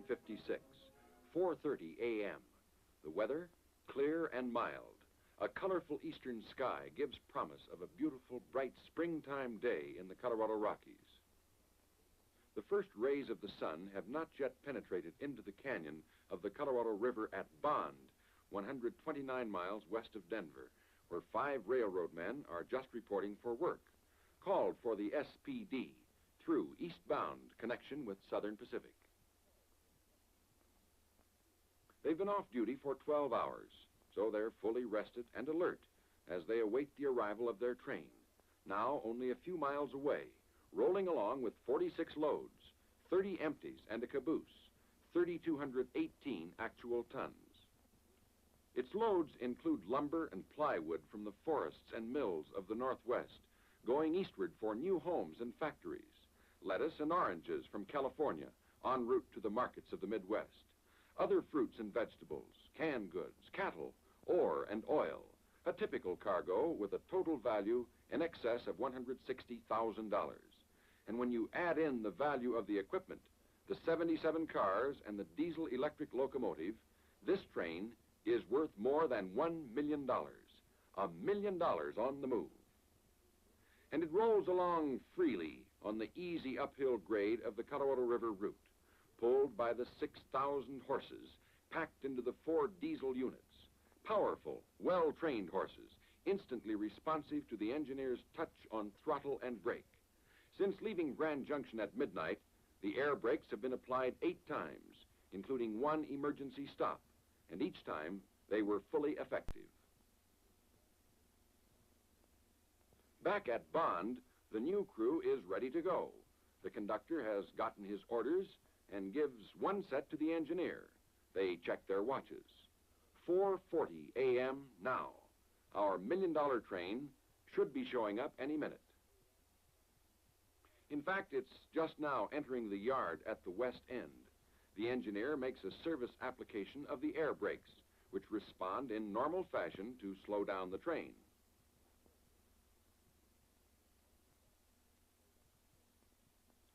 1856, 4:30 a.m. The weather, clear and mild. A colorful eastern sky gives promise of a beautiful, bright springtime day in the Colorado Rockies. The first rays of the sun have not yet penetrated into the canyon of the Colorado River at Bond, 129 miles west of Denver, where 5 railroad men are just reporting for work, called for the SPD through eastbound connection with Southern Pacific. They've been off duty for 12 hours, so they're fully rested and alert as they await the arrival of their train, now only a few miles away, rolling along with 46 loads, 30 empties and a caboose, 3,218 actual tons. Its loads include lumber and plywood from the forests and mills of the Northwest, going eastward for new homes and factories, lettuce and oranges from California, en route to the markets of the Midwest, other fruits and vegetables, canned goods, cattle, ore and oil, a typical cargo with a total value in excess of $160,000. And when you add in the value of the equipment, the 77 cars and the diesel-electric locomotive, this train is worth more than $1 million. $1 million on the move. And it rolls along freely on the easy uphill grade of the Colorado River route, pulled by the 6,000 horses packed into the 4 diesel units. Powerful, well-trained horses, instantly responsive to the engineer's touch on throttle and brake. Since leaving Grand Junction at midnight, the air brakes have been applied 8 times, including 1 emergency stop, and each time they were fully effective. Back at Bond, the new crew is ready to go. The conductor has gotten his orders and gives 1 set to the engineer. They check their watches. 4:40 a.m. now. Our $1 million train should be showing up any minute. In fact, it's just now entering the yard at the west end. The engineer makes a service application of the air brakes, which respond in normal fashion to slow down the train.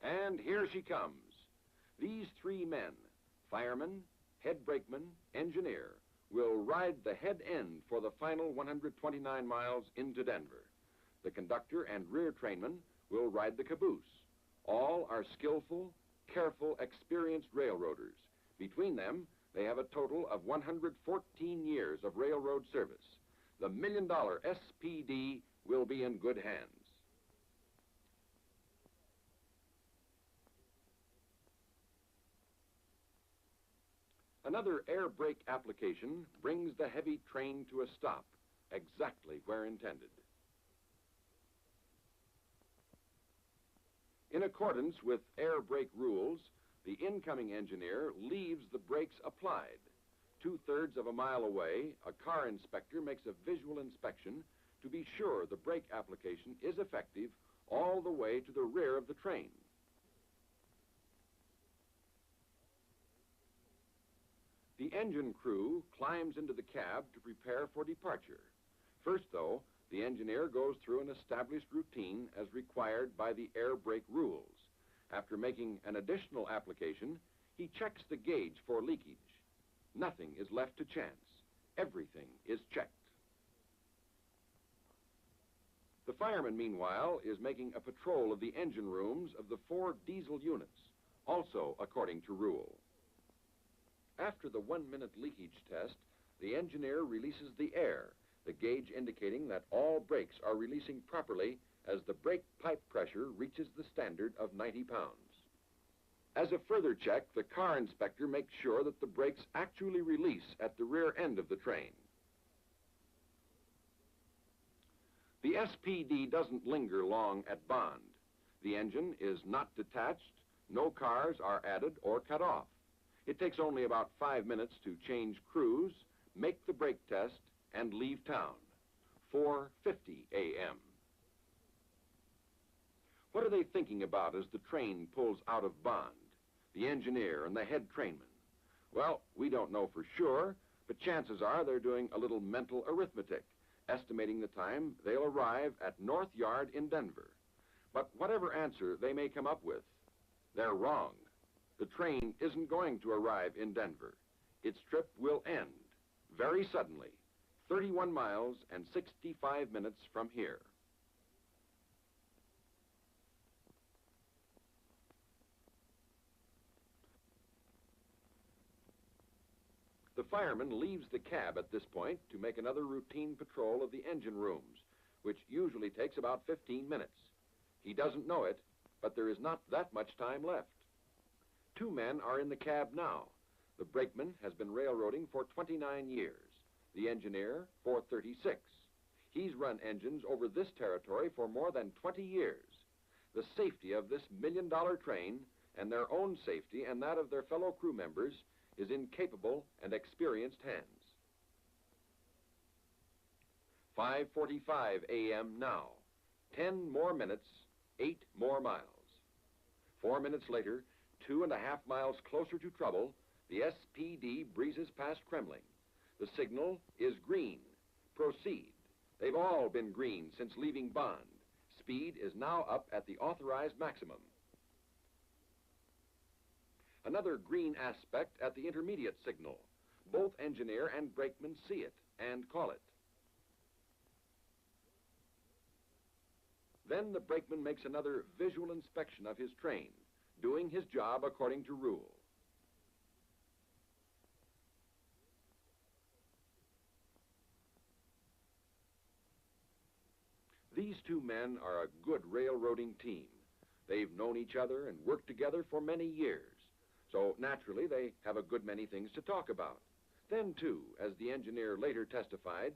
And here she comes. These 3 men, fireman, head brakeman, engineer, will ride the head end for the final 129 miles into Denver. The conductor and rear trainman will ride the caboose. All are skillful, careful, experienced railroaders. Between them, they have a total of 114 years of railroad service. The $1 million SPD will be in good hands. Another air brake application brings the heavy train to a stop, exactly where intended. In accordance with air brake rules, the incoming engineer leaves the brakes applied. 2/3 of a mile away, a car inspector makes a visual inspection to be sure the brake application is effective all the way to the rear of the train. The engine crew climbs into the cab to prepare for departure. First, though, the engineer goes through an established routine as required by the air brake rules. After making an additional application, he checks the gauge for leakage. Nothing is left to chance. Everything is checked. The fireman, meanwhile, is making a patrol of the engine rooms of the 4 diesel units, also according to rule. After the 1-minute leakage test, the engineer releases the air, the gauge indicating that all brakes are releasing properly as the brake pipe pressure reaches the standard of 90 pounds. As a further check, the car inspector makes sure that the brakes actually release at the rear end of the train. The SPD doesn't linger long at Bond. The engine is not detached, no cars are added or cut off. It takes only about 5 minutes to change crews, make the brake test, and leave town. 4:50 a.m. What are they thinking about as the train pulls out of Bond, the engineer and the head trainman? Well, we don't know for sure, but chances are they're doing a little mental arithmetic, estimating the time they'll arrive at North Yard in Denver. But whatever answer they may come up with, they're wrong. The train isn't going to arrive in Denver. Its trip will end very suddenly, 31 miles and 65 minutes from here. The fireman leaves the cab at this point to make another routine patrol of the engine rooms, which usually takes about 15 minutes. He doesn't know it, but there is not that much time left. 2 men are in the cab now. The brakeman has been railroading for 29 years, the engineer for 36. He's run engines over this territory for more than 20 years. The safety of this million-dollar train and their own safety and that of their fellow crew members is in capable and experienced hands. 5:45 a.m. now. 10 more minutes, 8 more miles. 4 minutes later, 2.5 miles closer to trouble, the SPD breezes past Kremling. The signal is green. Proceed. They've all been green since leaving Bond. Speed is now up at the authorized maximum. Another green aspect at the intermediate signal. Both engineer and brakeman see it and call it. Then the brakeman makes another visual inspection of his train, doing his job according to rule. These 2 men are a good railroading team. They've known each other and worked together for many years. So naturally, they have a good many things to talk about. Then, too, as the engineer later testified,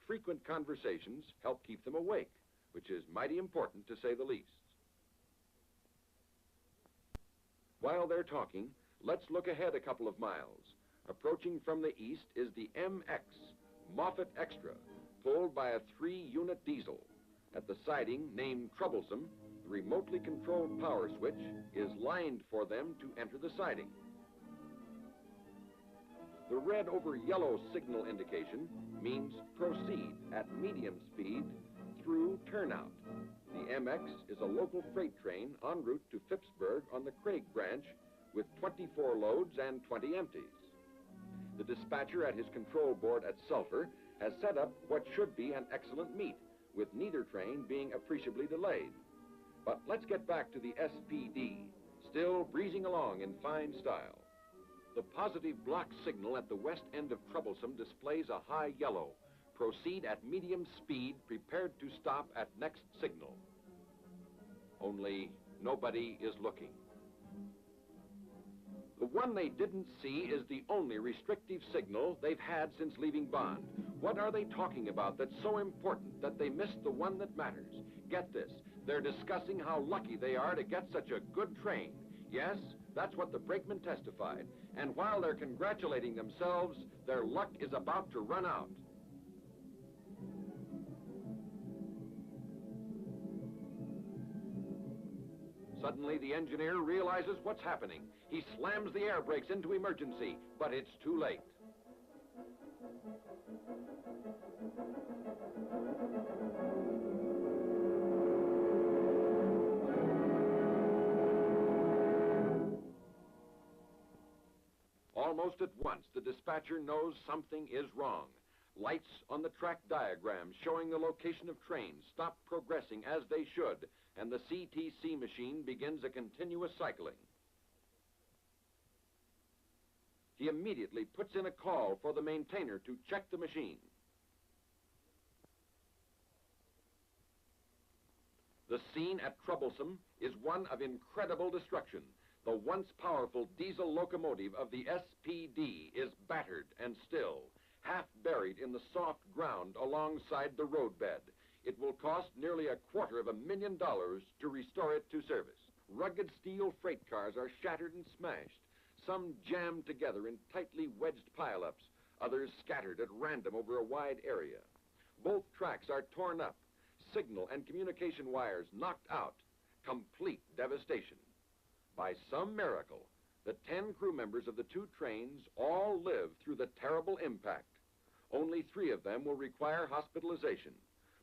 frequent conversations help keep them awake, which is mighty important to say the least. While they're talking, let's look ahead a couple of miles. Approaching from the east is the MX, Moffat Extra, pulled by a 3-unit diesel. At the siding, named Troublesome, the remotely controlled power switch is lined for them to enter the siding. The red over yellow signal indication means proceed at medium speed through turnout. The MX is a local freight train en route to Phippsburg on the Craig branch with 24 loads and 20 empties. The dispatcher at his control board at Sulphur has set up what should be an excellent meet, with neither train being appreciably delayed. But let's get back to the SPD, still breezing along in fine style. The positive block signal at the west end of Troublesome displays a high yellow. Proceed at medium speed, prepared to stop at next signal. Only nobody is looking. The one they didn't see is the only restrictive signal they've had since leaving Bond. What are they talking about that's so important that they missed the one that matters? Get this, they're discussing how lucky they are to get such a good train. Yes, that's what the brakeman testified. And while they're congratulating themselves, their luck is about to run out. Suddenly, the engineer realizes what's happening. He slams the air brakes into emergency, but it's too late. Almost at once, the dispatcher knows something is wrong. Lights on the track diagram showing the location of trains stop progressing as they should, and the CTC machine begins a continuous cycling. He immediately puts in a call for the maintainer to check the machine. The scene at Troublesome is one of incredible destruction. The once powerful diesel locomotive of the SPD is battered and still, half buried in the soft ground alongside the roadbed. It will cost nearly $250,000 to restore it to service. Rugged steel freight cars are shattered and smashed, some jammed together in tightly wedged pileups, others scattered at random over a wide area. Both tracks are torn up, signal and communication wires knocked out, complete devastation. By some miracle, the 10 crew members of the 2 trains all live through the terrible impact. Only 3 of them will require hospitalization,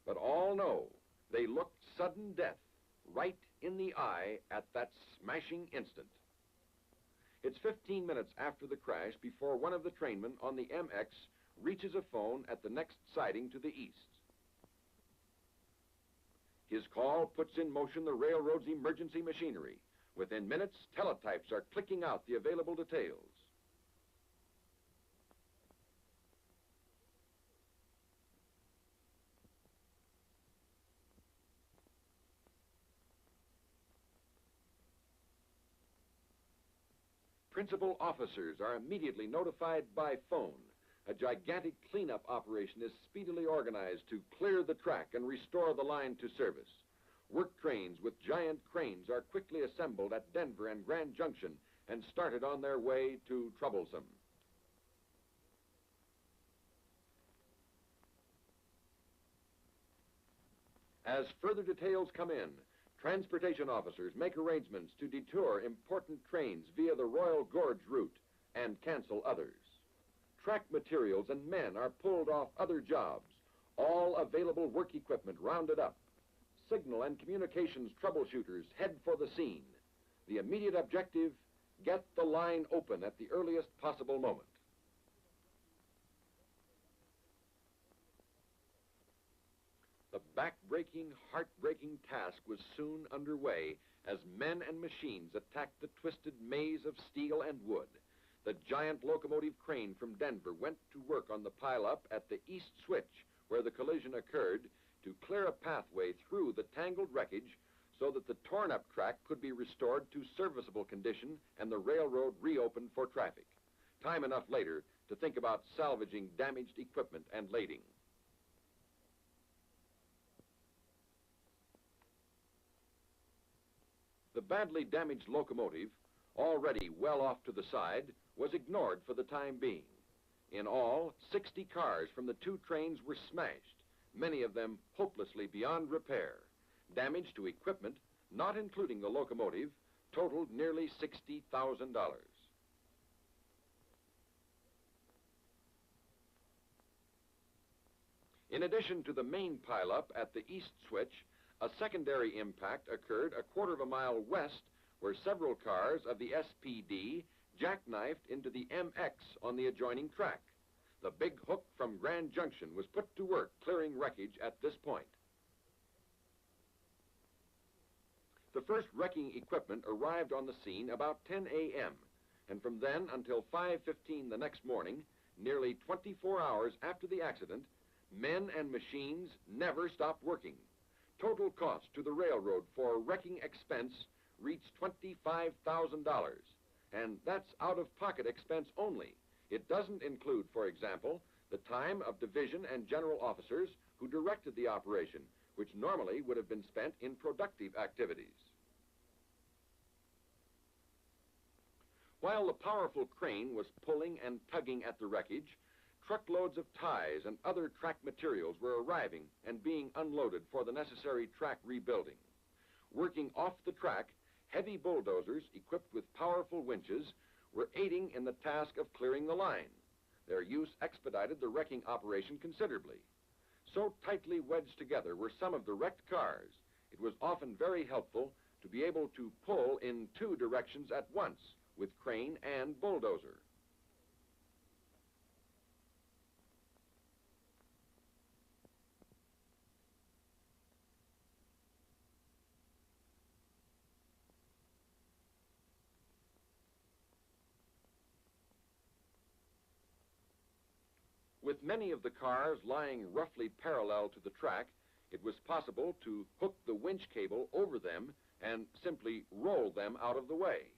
but all know they looked sudden death right in the eye at that smashing instant. It's 15 minutes after the crash before one of the trainmen on the MX reaches a phone at the next siding to the east. His call puts in motion the railroad's emergency machinery. Within minutes, teletypes are clicking out the available details. Principal officers are immediately notified by phone. A gigantic cleanup operation is speedily organized to clear the track and restore the line to service. Work trains with giant cranes are quickly assembled at Denver and Grand Junction and started on their way to Troublesome. As further details come in, transportation officers make arrangements to detour important trains via the Royal Gorge route and cancel others. Track materials and men are pulled off other jobs, all available work equipment rounded up. Signal and communications troubleshooters head for the scene. The immediate objective, get the line open at the earliest possible moment. The back-breaking, heart-breaking task was soon underway as men and machines attacked the twisted maze of steel and wood. The giant locomotive crane from Denver went to work on the pile-up at the east switch where the collision occurred to clear a pathway through the tangled wreckage so that the torn-up track could be restored to serviceable condition and the railroad reopened for traffic. Time enough later to think about salvaging damaged equipment and lading. The badly damaged locomotive, already well off to the side, was ignored for the time being. In all, 60 cars from the two trains were smashed, many of them hopelessly beyond repair. Damage to equipment, not including the locomotive, totaled nearly $60,000. In addition to the main pileup at the east switch, a secondary impact occurred a quarter of a mile west where several cars of the SPD jackknifed into the MX on the adjoining track. The big hook from Grand Junction was put to work clearing wreckage at this point. The first wrecking equipment arrived on the scene about 10 a.m., and from then until 5:15 the next morning, nearly 24 hours after the accident, men and machines never stopped working. Total cost to the railroad for wrecking expense reached $25,000, and that's out-of-pocket expense only. It doesn't include, for example, the time of division and general officers who directed the operation, which normally would have been spent in productive activities. While the powerful crane was pulling and tugging at the wreckage, truckloads of ties and other track materials were arriving and being unloaded for the necessary track rebuilding. Working off the track, heavy bulldozers equipped with powerful winches were aiding in the task of clearing the line. Their use expedited the wrecking operation considerably. So tightly wedged together were some of the wrecked cars, it was often very helpful to be able to pull in two directions at once with crane and bulldozer. With many of the cars lying roughly parallel to the track, it was possible to hook the winch cable over them and simply roll them out of the way.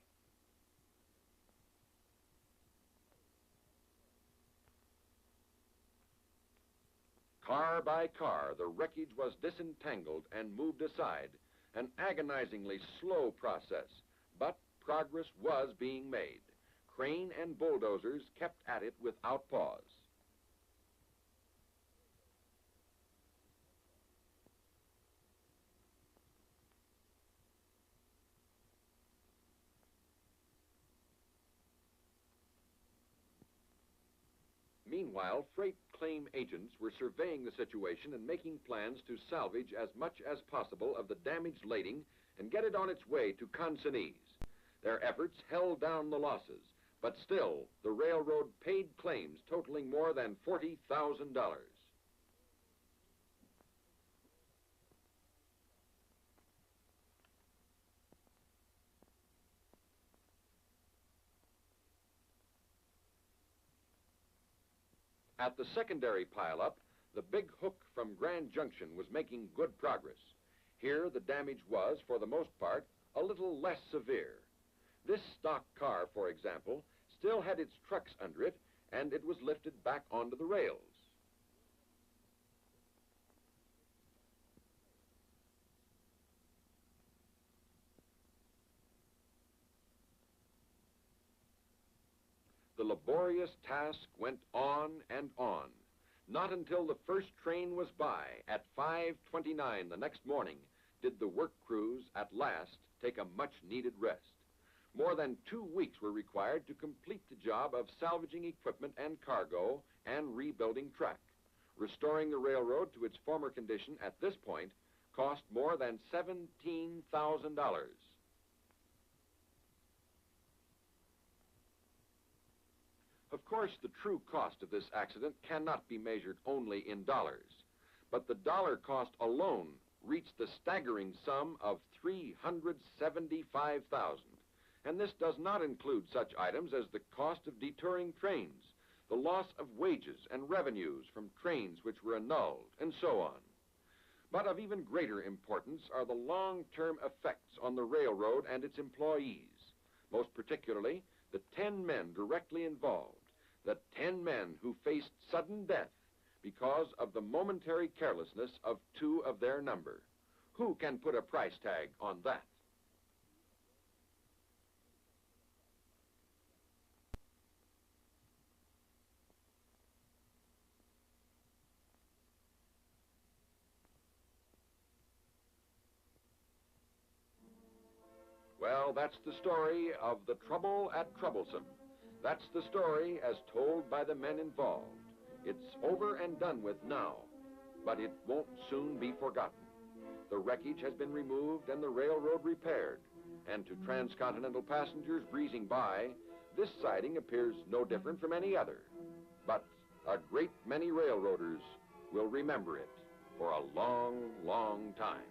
Car by car, the wreckage was disentangled and moved aside, an agonizingly slow process, but progress was being made. Crane and bulldozers kept at it without pause. Meanwhile, freight claim agents were surveying the situation and making plans to salvage as much as possible of the damaged lading and get it on its way to consignees. Their efforts held down the losses, but still, the railroad paid claims totaling more than $40,000. At the secondary pileup, the big hook from Grand Junction was making good progress. Here, the damage was, for the most part, a little less severe. This stock car, for example, still had its trucks under it, and it was lifted back onto the rails. The laborious task went on and on. Not until the first train was by at 5:29 the next morning did the work crews at last take a much-needed rest. More than 2 weeks were required to complete the job of salvaging equipment and cargo and rebuilding track. Restoring the railroad to its former condition at this point cost more than $17,000. Of course, the true cost of this accident cannot be measured only in dollars, but the dollar cost alone reached the staggering sum of $375,000. And this does not include such items as the cost of detouring trains, the loss of wages and revenues from trains which were annulled, and so on. But of even greater importance are the long-term effects on the railroad and its employees, most particularly the 10 men directly involved, the 10 men who faced sudden death because of the momentary carelessness of 2 of their number. Who can put a price tag on that? Well, that's the story of the trouble at Troublesome. That's the story as told by the men involved. It's over and done with now, but it won't soon be forgotten. The wreckage has been removed and the railroad repaired, and to transcontinental passengers breezing by, this siding appears no different from any other. But a great many railroaders will remember it for a long, long time.